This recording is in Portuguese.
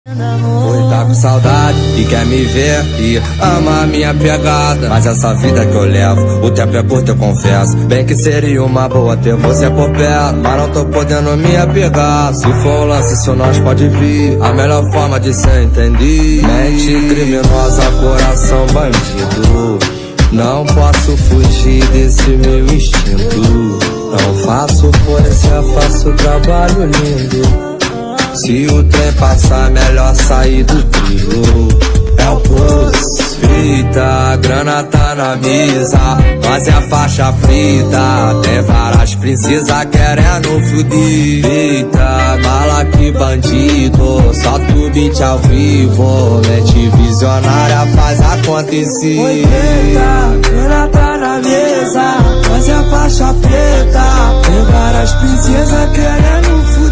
Pois tá com saudade e quer me ver e ama a minha pegada. Mas essa vida que eu levo, o tempo é curto, eu confesso. Bem que seria uma boa ter você por perto, mas não tô podendo me apegar. Se for um lance, isso nós pode vir. A melhor forma de ser entendido. Mente criminosa, coração bandido. Não posso fugir desse meu instinto. Não faço força, faço trabalho lindo. Se o trem passar, melhor sair do trilho. É o pulso. Eita, a grana tá na mesa, nós é a faixa preta. Tem várias princesas querendo fuder. Eita, mala que bandido, solta o beat ao vivo. Mente visionária faz acontecer. Eita, a grana tá na mesa, nós é a faixa preta. Tem várias princesas querendo fuder.